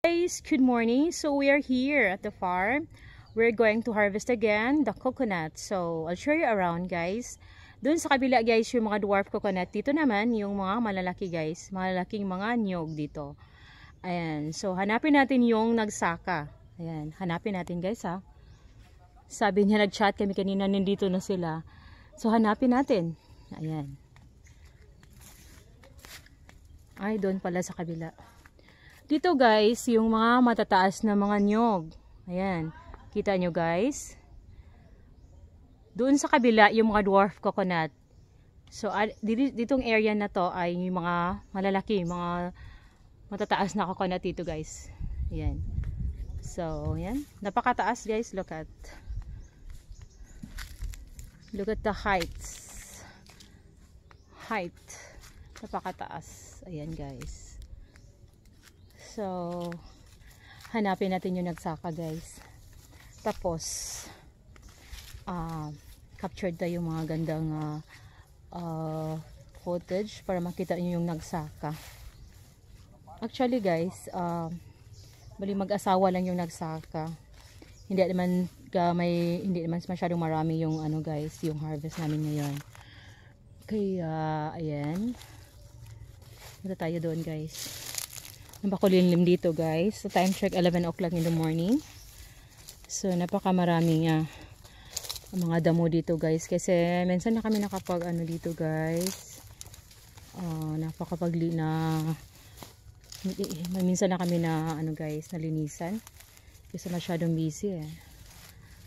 Guys, good morning. So we are here at the farm. We're going to harvest again the coconut. So I'll show you around, guys. Doon sa kabila, guys, yung mga dwarf coconut. Dito naman yung mga malalaki, guys. Malalaking mga niyog dito. Ayan. So hanapin natin yung nagsaka. Ayan. Hanapin natin, guys, ha. Sabi niya, nag-chat kami kanina, nandito na sila. So hanapin natin. Ayan. Ay, doon pala sa kabila. Dito, guys, yung mga matataas na mga niyog. Ayan. Kita nyo, guys. Doon sa kabila, yung mga dwarf coconut. So, ditong area na to ay yung mga malalaki, mga matataas na coconut dito, guys. Ayan. So, ayan. Napakataas, guys. Look at the heights. Napakataas. Ayan, guys. So, hanapin natin yung nagsaka, guys. Tapos, captured tayo yung mga gandang footage para makita nyo yung nagsaka. Actually, guys, bali mag-asawa lang yung nagsaka. Hindi naman masyadong marami yung guys, yung harvest namin ngayon. Kaya, ayan. Punta tayo doon, guys. Napakulimlim dito, guys. So, time check 11 o'clock in the morning. So, napakamaraming mga damo dito, guys. Kasi, minsan na kami nakapag dito, guys. Minsan na kami na, guys, nalinisan. Kasi masyadong busy, eh.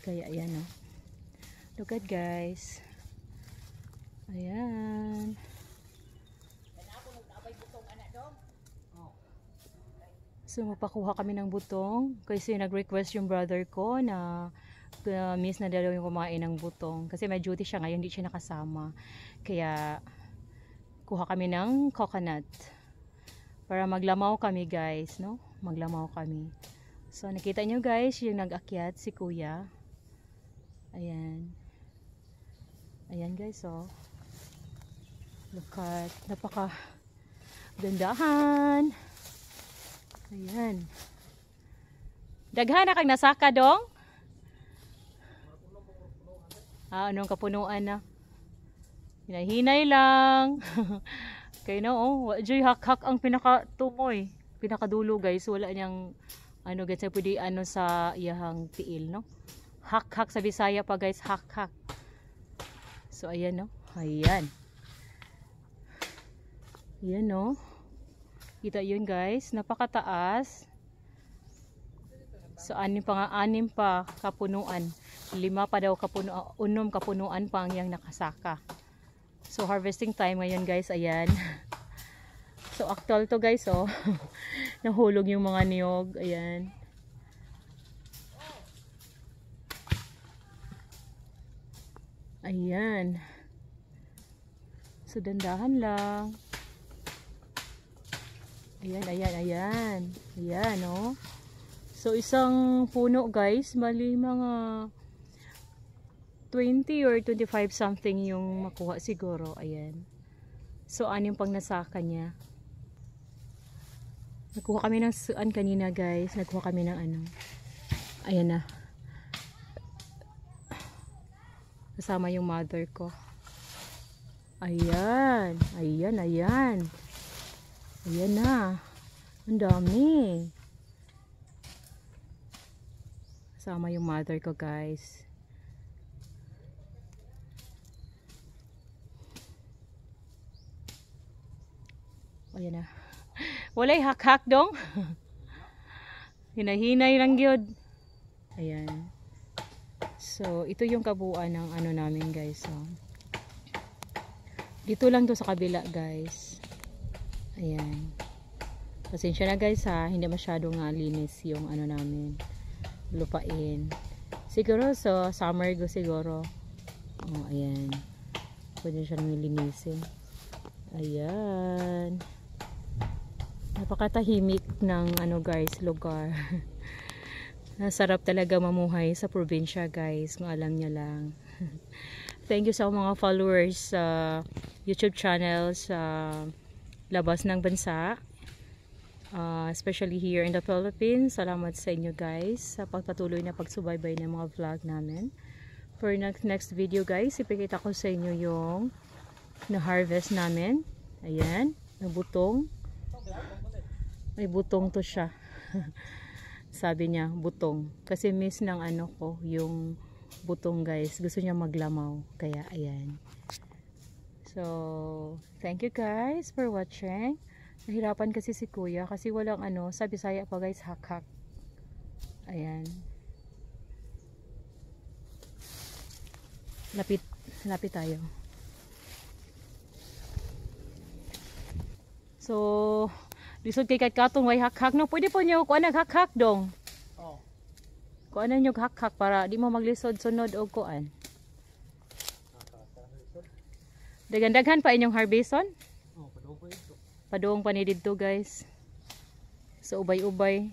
Kaya, ayan, oh. Look at, guys. Ayan. So, mapakuha kami ng butong. Kasi nag-request yung brother ko na miss na daw yung kumain ng butong. Kasi may duty siya ngayon, hindi siya nakasama. Kaya, kuha kami ng coconut. Para maglamaw kami, guys, no? Maglamaw kami. So, nakita nyo, guys, yung nag-akyat, si kuya. Ayan. Ayan, guys, oh. Look at, gandahan. Ayan. Daghan na kang nasaka, dong? Anong kapunuan na? Hinahinay lang. Kaya na, oh. Diyoy hak-hak ang pinakatumoy. Pinakadulo, guys. Wala niyang, guys, pwede sa iyahang tiil, no? Hak-hak sa Bisaya pa, guys. Hak-hak. So, ayan, no? Ayan. Ayan, no? Kita yun, guys, napakataas. So, anim pa kapunuan. 5 pa daw kapunuan, 6 kapunuan pa ang yang nakasaka. So, harvesting time ngayon, guys, ayan. So, actual to, guys, oh. Nahulog yung mga niyog, ayan. Ayan. So, dandahan lang. Ayan, oh. So, isang puno, guys, bali mga 20 or 25 something yung makuha siguro. Ayan. So, yung pang nasaka niya. Nakuha kami ng suan kanina, guys. Nakuha kami ng Ayan na. Kasama yung mother ko. Ayan. Ayan na. Ang dami. Kasama yung mother ko, guys. Ayan na. Walay hak-hak, dong. Hinahinay lang yun. Ayan. So, ito yung kabuuan ng namin, guys. So, dito lang to sa kabila, guys. Ayan. Pasensya na, guys, ha. Hindi masyadong linis yung namin. Lupain. Siguro so summer go siguro. Oh, ayan. Pwede siya nang linisin. Ayan. Napakatahimik ng guys, lugar. Nasarap talaga mamuhay sa probinsya, guys, kung alam niya lang. Thank you sa mga followers sa YouTube channel sa labas ng bansa. especially here in the Philippines. Salamat sa inyo guys sa pagpatuloy na pagsubaybay ng mga vlog namin. For next video guys, ipakita ko sa inyo yung na-harvest namin. Ayan, may butong. May butong to siya. Sabi niya, butong. Kasi miss ng ano ko, yung butong guys. Gusto niya maglamaw. Kaya ayan. So, thank you guys for watching. Nahirapan kasi si kuya kasi walang ano, sa Bisaya pa guys, hak-hak. Ayan. Lapit tayo. So, lisod kay katong way hak-hak no. Pwede po nyo kuan nag-hak-hak dong. Oh. Kuan nyo hak-hak para di mo maglisod sunod og kuan. Daghan-daghan pa inyong harveston? Oh, padung pa ito. Padung pa ni didto guys. So ubay-ubay.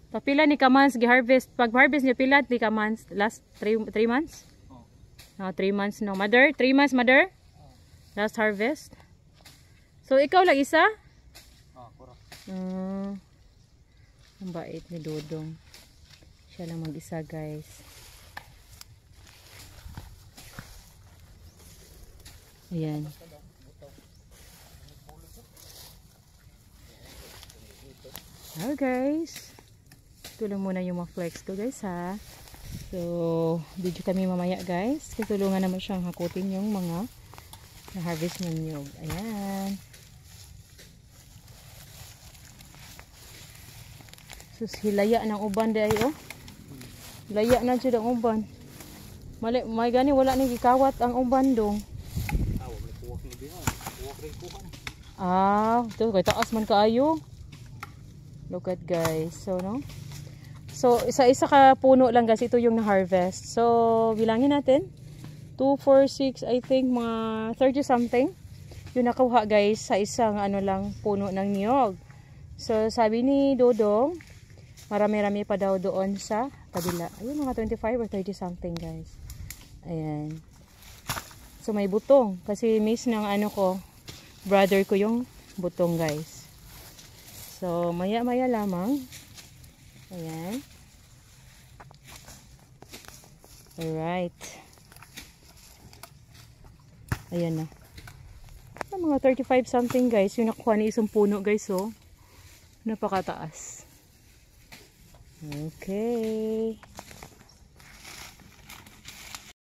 Papila ni ka months gi-harvest? Pag harvest niyo pila ni ka months? Last 3 months? Oh. 3 months no. Mother, 3 months mother? Oh. Last harvest. So ikaw lang isa? Oh, pura. Ang bait ni Dodong. Siya lang mag-isa guys. Ayan. Hello guys. Ito lang muna yung mga flex ko guys ha. So, video kami mamaya guys. Tutulungan naman siyang hakutin yung mga na-harvest ng nyug. Ayan. Sus, hilaya ng uban day oh. Laya na siya ng uban. May gani wala ni gikawat ang uban dong. Ito kay taas man kaayo. Look at guys. So no. So isa-isa ka puno lang guys ito yung na-harvest. So bilangin natin. 2, 4, 6 I think mga 30 something. Yung nakuha guys sa isang ano lang puno ng niyog. So sabi ni Dodong, marami-rami pa daw doon sa kabila. Ayun mga 25 or 30 something guys. Ayan. So may butong kasi miss ng ano ko, brother ko yung butong guys. So maya-maya lamang. Ayan. Alright. Ayan na. Mga 35 something guys. Yung nakuha ni isang puno guys oh. Napakataas. Okay.